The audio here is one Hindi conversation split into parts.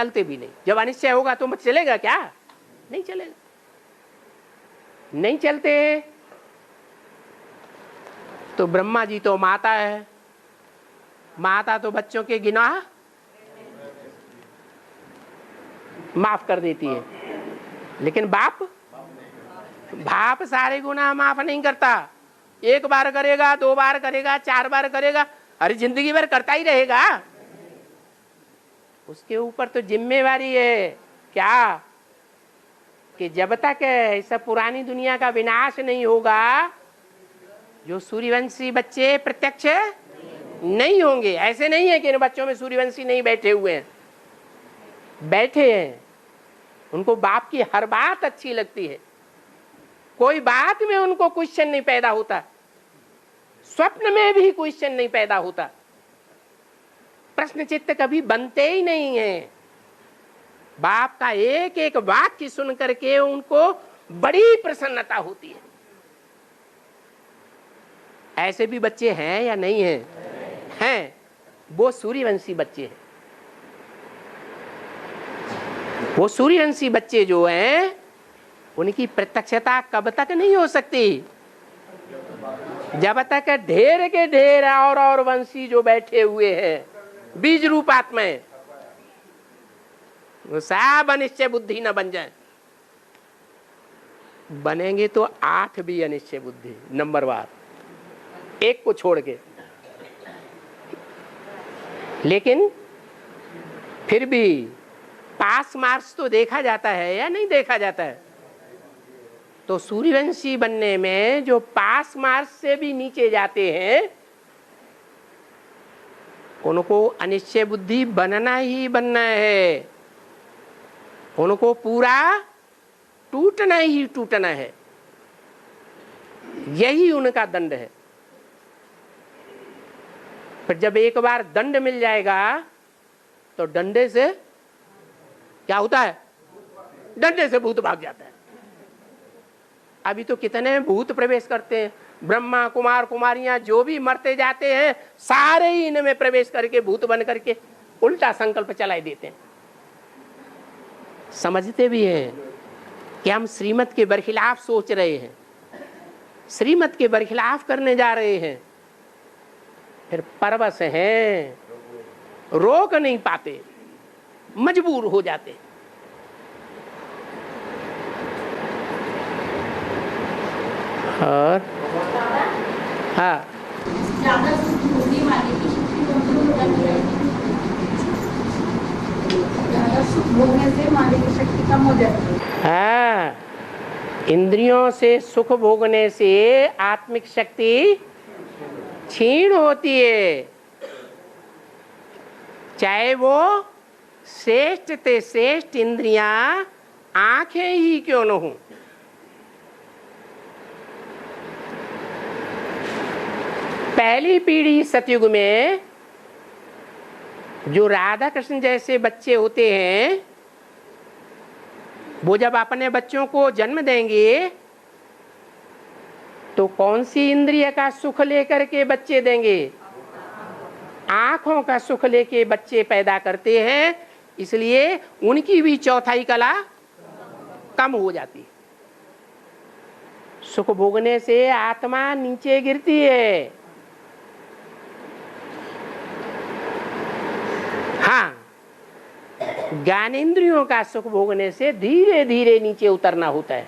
चलते भी नहीं। जब अनिश्चय होगा तो मत चलेगा क्या? नहीं चलेगा, नहीं चलते। तो ब्रह्मा जी तो माता है, माता तो बच्चों के गुनाह माफ कर देती है, लेकिन बाप सारे गुनाह माफ नहीं करता। एक बार करेगा, 2 बार करेगा, 4 बार करेगा, अरे जिंदगी भर करता ही रहेगा। उसके ऊपर तो जिम्मेवारी है क्या कि जब तक ऐसा पुरानी दुनिया का विनाश नहीं होगा, जो सूर्यवंशी बच्चे प्रत्यक्ष नहीं होंगे। ऐसे नहीं है कि इन बच्चों में सूर्यवंशी नहीं बैठे हुए हैं, बैठे हैं। उनको बाप की हर बात अच्छी लगती है, कोई बात में उनको क्वेश्चन नहीं पैदा होता, स्वप्न में भी क्वेश्चन नहीं पैदा होता, प्रश्न चित्त कभी बनते ही नहीं है। बाप का एक एक वाक्य सुन करके उनको बड़ी प्रसन्नता होती है। ऐसे भी बच्चे हैं या नहीं हैं? हैं। वो सूर्यवंशी बच्चे हैं। वो सूर्यवंशी बच्चे जो हैं, उनकी प्रत्यक्षता कब तक नहीं हो सकती? जब तक ढेर के ढेर और वंशी जो बैठे हुए हैं बीज रूप आत्माएं, वो सब अनिश्चय बुद्धि न बन जाए। बनेंगे तो 8 भी अनिश्चय बुद्धि नंबरवार, एक को छोड़ के। लेकिन फिर भी पास मार्क्स तो देखा जाता है या नहीं देखा जाता है? तो सूर्यवंशी बनने में जो पास मार्क्स से भी नीचे जाते हैं, उनको अनिश्चय बुद्धि बनना ही बनना है, उनको पूरा टूटना ही टूटना है। यही उनका दंड है। पर जब एक बार दंड मिल जाएगा तो डंडे से क्या होता है? डंडे से भूत भाग जाता है। अभी तो कितने भूत प्रवेश करते हैं, ब्रह्मा कुमार कुमारियां जो भी मरते जाते हैं, सारे ही इनमें प्रवेश करके भूत बन करके उल्टा संकल्प चलाई देते हैं। समझते भी हैं कि हम श्रीमत के बरखिलाफ सोच रहे हैं, श्रीमत के बरखिलाफ करने जा रहे हैं, फिर परवश हैं, रोक नहीं पाते, मजबूर हो जाते। और हाँ, भोगने से माने की शक्ति कम हो जाती है। हाँ, इंद्रियों से सुख भोगने से आत्मिक शक्ति क्षीण होती है, चाहे वो श्रेष्ठ ते श्रेष्ठ इंद्रियां आंखें ही क्यों न हो। पहली पीढ़ी सतयुग में जो राधा कृष्ण जैसे बच्चे होते हैं, वो जब अपने बच्चों को जन्म देंगे तो कौन सी इंद्रिय का सुख लेकर के बच्चे देंगे? आंखों का सुख लेके बच्चे पैदा करते हैं, इसलिए उनकी भी चौथाई कला कम हो जाती है। सुख भोगने से आत्मा नीचे गिरती है। हाँ, ज्ञानेंद्रियों का सुख भोगने से धीरे धीरे नीचे उतरना होता है,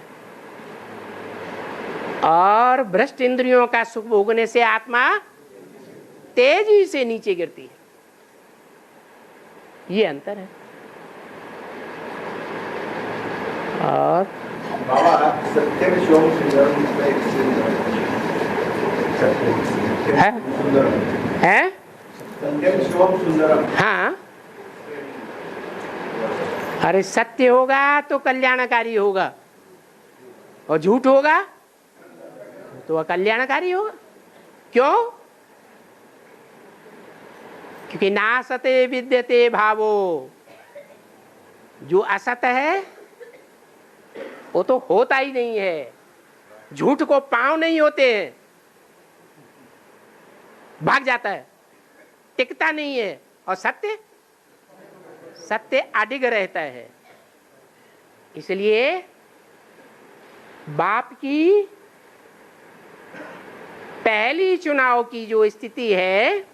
और भ्रष्ट इंद्रियों का सुख भोगने से आत्मा तेजी से नीचे गिरती है। ये अंतर है। और सत्यम शिवम सुंदरम है? सत्यम शिवम सुंदरम। हाँ, अरे सत्य होगा तो कल्याणकारी होगा, और झूठ होगा तो अकल्याणकारी होगा। क्यों? क्योंकि नासते विद्यते भावो, जो असत है वो तो होता ही नहीं है। झूठ को पांव नहीं होते हैं, भाग जाता है, टिकता नहीं है। और सत्य सत्य अडिग रहता है। इसलिए बाप की पहली चुनाव की जो स्थिति है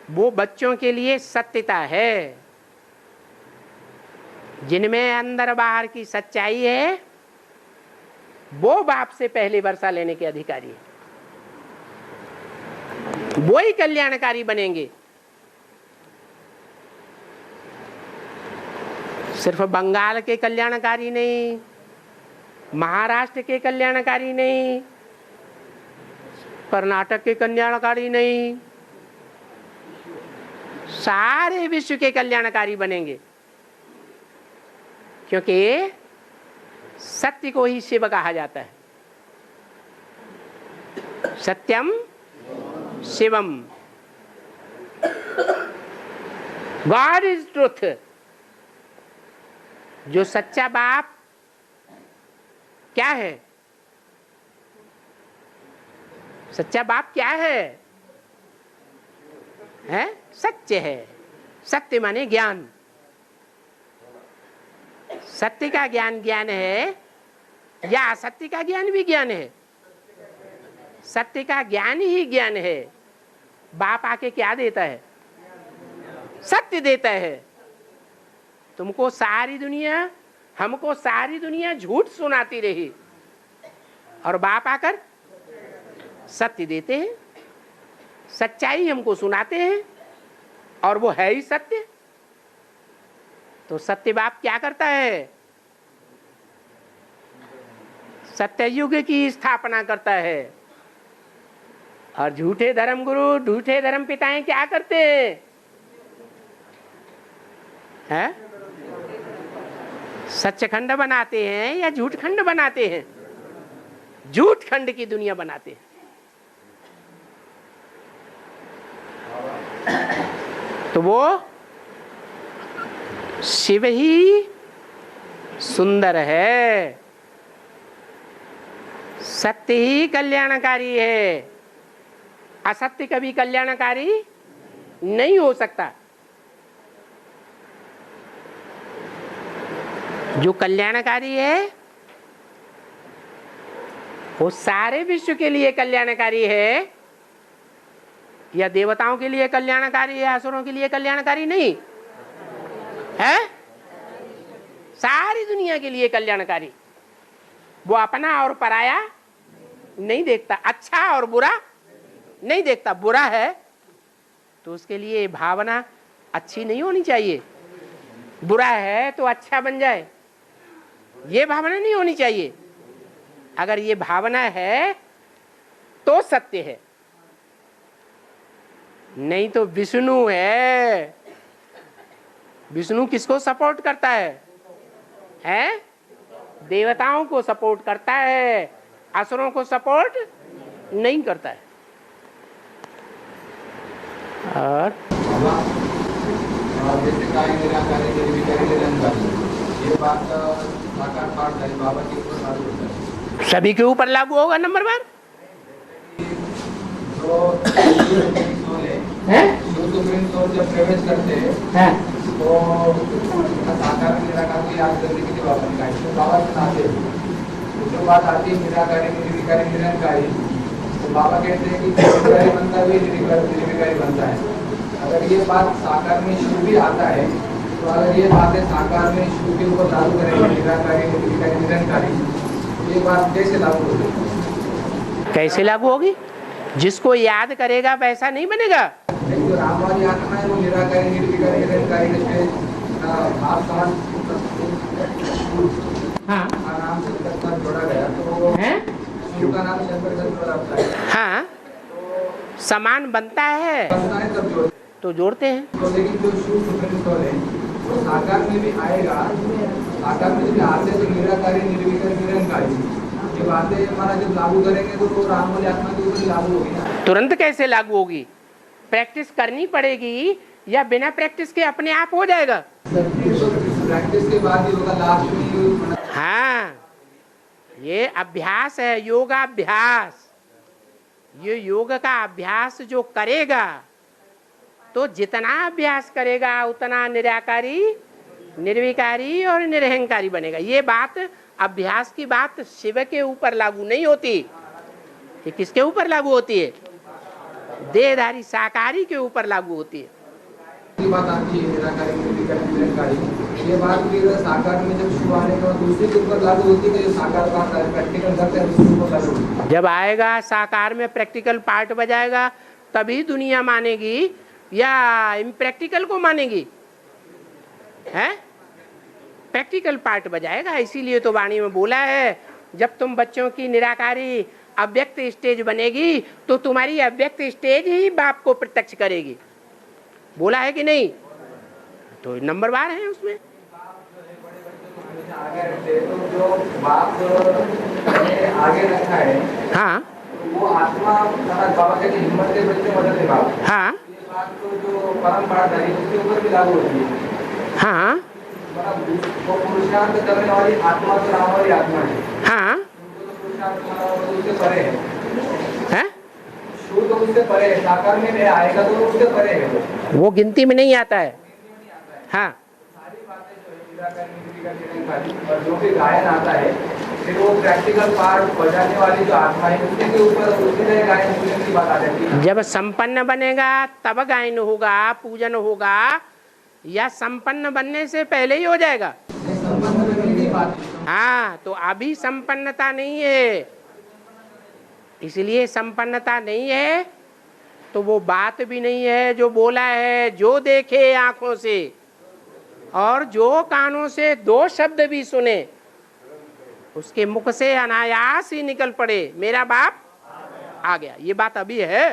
वो बच्चों के लिए सत्यता है। जिनमें अंदर बाहर की सच्चाई है वो बाप से पहले वर्षा लेने के अधिकारी है, वो ही कल्याणकारी बनेंगे। सिर्फ बंगाल के कल्याणकारी नहीं, महाराष्ट्र के कल्याणकारी नहीं, कर्नाटक के कल्याणकारी नहीं, सारे विश्व के कल्याणकारी बनेंगे। क्योंकि सत्य को ही शिव कहा जाता है। सत्यम शिवम, गॉड इज ट्रुथ। जो सच्चा बाप क्या है? सच्चा बाप क्या है? सत्य है। सत्य माने ज्ञान। सत्य का ज्ञान ज्ञान है या असत्य का ज्ञान भी ज्ञान है? सत्य का ज्ञान ही ज्ञान है। बाप आके क्या देता है? सत्य देता है। तुमको सारी दुनिया, हमको सारी दुनिया झूठ सुनाती रही और बाप आकर सत्य देते हैं, सच्चाई हमको सुनाते हैं और वो है ही सत्य। तो सत्य बाप क्या करता है? सत्ययुग की स्थापना करता है। और झूठे धर्म गुरु, झूठे धर्म पिताएं क्या करते हैं? सच्चखंड बनाते हैं या झूठ खंड बनाते हैं? झूठ खंड की दुनिया बनाते हैं। तो वो शिव ही सुंदर है, सत्य ही कल्याणकारी है। असत्य कभी कल्याणकारी नहीं हो सकता। जो कल्याणकारी है वो सारे विश्व के लिए कल्याणकारी है, या देवताओं के लिए कल्याणकारी है, असुरों के लिए कल्याणकारी नहीं है? सारी दुनिया के लिए कल्याणकारी। वो अपना और पराया नहीं देखता, अच्छा और बुरा नहीं देखता। बुरा है तो उसके लिए भावना अच्छी नहीं होनी चाहिए, बुरा है तो अच्छा बन जाए, ये भावना नहीं होनी चाहिए। अगर ये भावना है तो सत्य है, नहीं तो विष्णु है। विष्णु किसको सपोर्ट करता है? देवताओं को सपोर्ट करता है, असुरों को सपोर्ट नहीं करता है। और ये बात साकार पाठ है बाबा के ऊपर लागू होता है, सभी के ऊपर लागू होगा। नंबर 1 जब प्रवेश करते हैं तो साकार निराकार की याद करने के लिए बाबा निकालते, बाबा सुनाते हैं। जो बात आती है निराकारी निर्विकारी निरंकारी, तो बाबा कहते हैं कि निर्विकारी बनता भी निर्विकारी बनता है। अगर ये बात साकार में शिव भी आता है तो अगर ये बातें साकार में शिव के ऊपर लागू करेंगे, निराकारी निर्विकारी निरंकारी, ये बात कैसे लागू होगी? कैसे लागू होगी? जिसको याद करेगा वैसा नहीं बनेगा। जो राम वाली आत्मा है वो निराकारी निर्विकारी निरंकारी आप समाज नाम से जोड़ा गया, तो शिव का नाम शंकर से जोड़ा होता है। हाँ, समान बनता है तब तो जोड़ते हैं। तो लेकिन जो शिव सुप्रीम सोल है वो साकार में भी आएगा, साकार में भी आते तो निराकारी निर्विकारी निरंकारी, ये बातें हमारा जब लागू करेंगे तो राम वाली आत्मा के ऊपर लागू होगी ना। तुरंत कैसे लागू होगी? प्रैक्टिस करनी पड़ेगी, या बिना प्रैक्टिस के अपने आप हो जाएगा? प्रैक्टिस के बाद ही होगा, लास्ट में। हाँ, ये अभ्यास है, योगाभ्यास। ये योग का अभ्यास जो करेगा तो जितना अभ्यास करेगा उतना निराकारी, निर्विकारी और निरहंकारी बनेगा। ये बात, अभ्यास की बात शिव के ऊपर लागू नहीं होती। ये किसके ऊपर लागू होती है? देहधारी साकारी के ऊपर लागू होती है। बात आती है निराकारी, निर्विकारी, निरंकारी, ये बात भी साकार में जब शिव आने के बाद दूसरे के ऊपर लागू होती है। साकार बात प्रैक्टिकल करते हैं उसके ऊपर लागू होती है। जब आएगा साकार में प्रैक्टिकल पार्ट बजाएगा तभी दुनिया मानेगी या इम्प्रैक्टिकल को मानेगी? है प्रैक्टिकल पार्ट बजाएगा। इसीलिए तो वाणी में बोला है, जब तुम बच्चों की निराकारी अव्यक्त स्टेज बनेगी तो तुम्हारी अव्यक्त स्टेज ही बाप को प्रत्यक्ष करेगी। बोला है कि नहीं? तो नंबर वार है उसमें। आगे रखते तो जो बाप आगे रखा है, हाँ वो आत्मा बाबा कहते हिम्मत से बच्चे मदद है बाप। हाँ ये बात तो जो परम्पराधारी उसके ऊपर भी लागू होती है। हाँ वो पुरुषार्थ करने वाली आत्मा तो राम वाली आत्मा है। हाँ पुरुषार्थ उससे परे है, शुरू तो उससे परे है, साकार में नहीं आएगा तो उससे परे है, वो गिनती में नहीं आता है। हाँ सारी बातें जो है निराकरण और जो भी गायन आता है फिर वो प्रैक्टिकल पार्ट बजाने वाली जो आत्मा है उसके ऊपर उसी तरह गायन की बात आ जाती है। जब संपन्न बनेगा तब गायन होगा, पूजन होगा, या संपन्न बनने से पहले ही हो जाएगा? हाँ, तो अभी संपन्नता नहीं है, इसलिए संपन्नता नहीं है तो वो बात भी नहीं है जो बोला है। जो देखे आंखों से और जो कानों से दो शब्द भी सुने उसके मुख से अनायास ही निकल पड़े मेरा बाप आ गया। ये बात अभी है,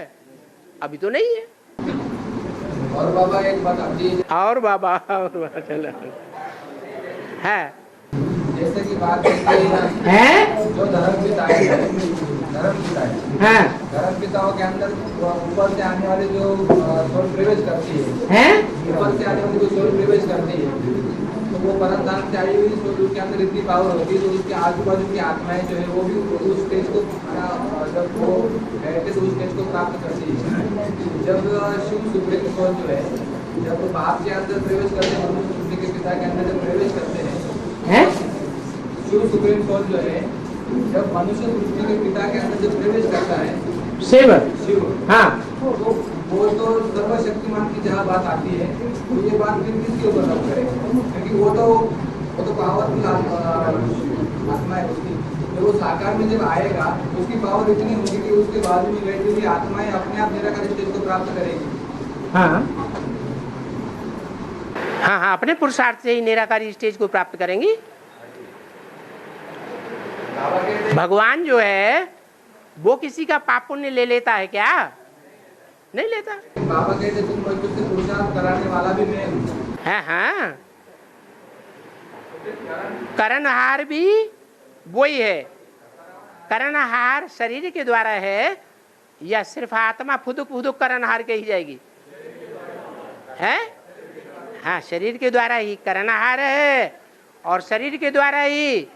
अभी तो नहीं है। और बाबा एक बात आती है, और बाबा चलो है, जैसे कि बात है जो धर्म पिता है, धर्म पिता है, धर्म पिताओं के अंदर ऊपर से आने वाले जो सोल प्रवेश करती है, ऊपर से आने वाली जो सोल प्रवेश करती है तो वो परमधाम से आई हुई सोल उसके अंदर इतनी पावर होती है तो उसके आजू बाजू की आत्माएं जो है वो भी उस स्टेज को जब वो बैठे तो उस स्टेज को प्राप्त करती है। जब शिव सुप्रीम सोल जो है जब बाप के अंदर प्रवेश करते हैं, मनुष्य के पिता के अंदर जब प्रवेश करते हैं, शिव सुप्रीम सोल जो है जब मनुष्य सृष्टि के पिता के अंदर जब प्रवेश करता है शिव, हाँ, तो वो तो सर्वशक्तिमान की जहाँ बात आती है तो ये बात फिर किसके ऊपर लागू करेगा? क्योंकि वो तो पावरफुल आत्मा है उसकी। जब वो साकार में जब आएगा उसकी पावर इतनी होगी कि उसके बाजू में बैठी हुई आत्माएं अपने आप निराकार स्टेज को प्राप्त करेगी। हाँ हाँ हाँ, अपने पुरुषार्थ से ही निराकारी स्टेज को प्राप्त करेंगी। भगवान जो है वो किसी का पाप पुण्य ले लेता है क्या? नहीं लेता। बाबा कहते तुम बच्चों से पुरुषार्थ कराने वाला भी मैं हूँ। हाँ, करणहार भी वही है। करणहार शरीर के द्वारा है या सिर्फ आत्मा फुदुक फुदुक करणहार के ही जाएगी? है हाँ, शरीर के द्वारा ही करणहार है और शरीर के द्वारा ही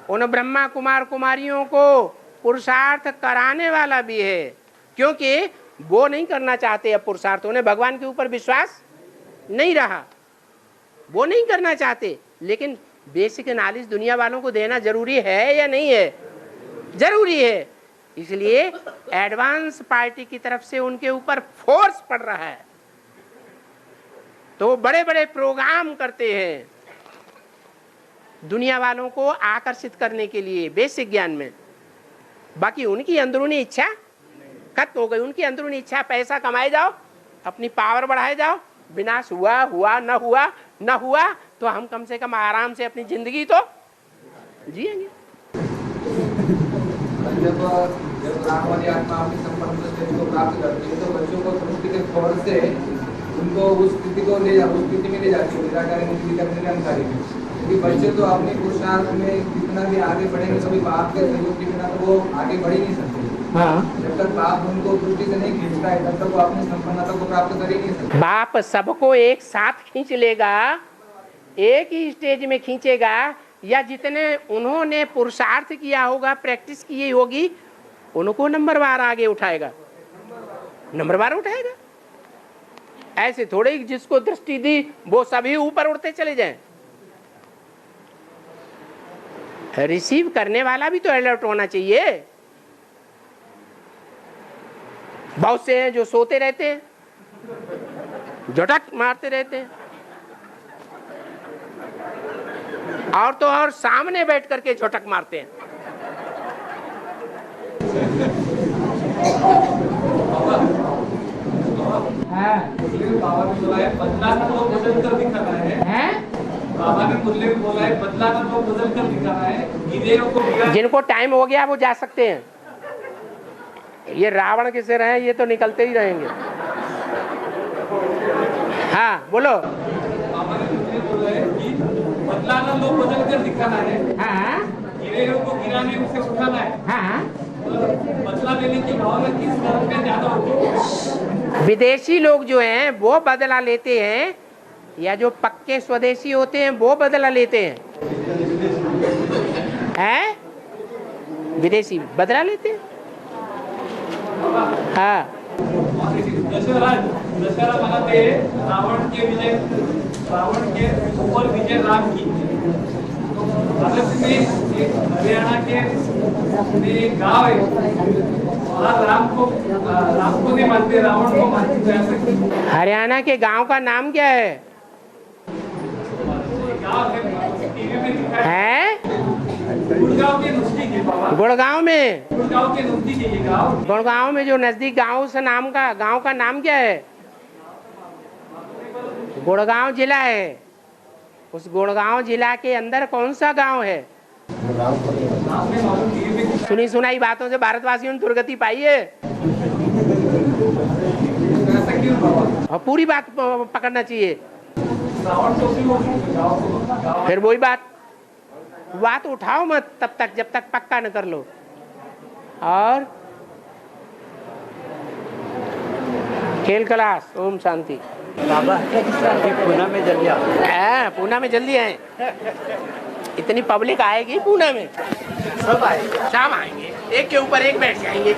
उन ब्रह्मा कुमार कुमारियों को पुरुषार्थ कराने वाला भी है, क्योंकि वो नहीं करना चाहते। अब पुरुषार्थ उन्हें भगवान के ऊपर विश्वास नहीं रहा, वो नहीं करना चाहते, लेकिन बेसिक नॉलेज दुनिया वालों को देना जरूरी है या नहीं है? जरूरी है। इसलिए एडवांस पार्टी की तरफ से उनके ऊपर फोर्स पड़ रहा है, तो बड़े बड़े प्रोग्राम करते हैं दुनिया वालों को आकर्षित करने के लिए बेसिक ज्ञान में। बाकी उनकी अंदरूनी इच्छा खत्म हो गई। उनकी अंदरूनी इच्छा पैसा कमाए जाओ, अपनी पावर बढ़ाए जाओ, विनाश हुआ हुआ न हुआ न हुआ तो हम कम से कम आराम से अपनी जिंदगी तो जिएंगे। जब राम वाली आत्मा अपनी संपन्न स्थिति को प्राप्त करती है तो बच्चों को सृष्टि के फौर से उनको उस स्थिति को ले उस स्थिति में ले जाती है, निराकारी निरंकारी में। क्योंकि बच्चे तो अपने पुरुषार्थ में कितना भी आगे बढ़ेंगे कभी बाप के सहयोग के बिना तो वो आगे बढ़ ही नहीं सकते। हाँ। जब तक बाप उनको दृष्टि से नहीं खींचता है तब तक वो अपनी संपन्नता को प्राप्त कर ही नहीं सकते। बाप सबको एक साथ खींच लेगा, एक ही स्टेज में खींचेगा, या जितने उन्होंने पुरुषार्थ किया होगा, प्रैक्टिस की होगी, उनको नंबर वार आगे उठाएगा, नंबर वार उठाएगा। ऐसे थोड़े ही जिसको दृष्टि दी वो सभी ऊपर उड़ते चले जाएं। रिसीव करने वाला भी तो अलर्ट होना चाहिए। बहुत से हैं जो सोते रहते हैं, झटक मारते रहते हैं, और तो और सामने बैठ करके झटक मारते हैं। बाबा ने बोला है बदला का तो बदल कर दिखाना है। बाबा ने मुरली में बोला है बदला का तो बदल कर दिखाना है। गिरेरों को जिनको टाइम हो गया वो जा सकते हैं। ये रावण के सिर हैं, ये तो निकलते ही रहेंगे। हाँ बोलो। बाबा ने मुरली में बोला है कि बदला का तो बदल कर दिखाना है। हाँ गिरेरों को गिराने उसे उठाना है। हाँ। बदला लेने की भावना किस तरह पे ज्यादा होती है? विदेशी लोग जो हैं वो बदला लेते हैं, या जो पक्के स्वदेशी होते हैं वो बदला लेते हैं? हैं? विदेशी बदला लेते हैं। हाँ। दशहरा मनाते रावण के ऊपर विजय राम की। भारत में एक हरियाणा के एक गांव है, वहाँ राम को नहीं मानते, रावण को मानते। हरियाणा के गांव का नाम क्या है? गांव टीवी में दिखा है गुड़गांव के नजदीक है बाबा। गुड़गांव में? गुड़गांव के नजदीक है ये गांव। गुड़गांव में जो नजदीक गांव से नाम का गांव का नाम क्या है? गुड़गांव जिला है। उस गुड़गांव जिला के अंदर कौन सा गांव है? सुनी सुनाई बातों से भारतवासियों ने दुर्गति पाई है, और पूरी बात पकड़ना चाहिए। फिर वही बात उठाओ मत तब तक जब तक पक्का न कर लो। और खेल क्लास। ओम शांति। बाबा पूना में जल्दी आओ। पूना में जल्दी आए। इतनी पब्लिक आएगी पूना में, सब आए, शाम आएंगे, एक के ऊपर एक बैठ जाएंगे।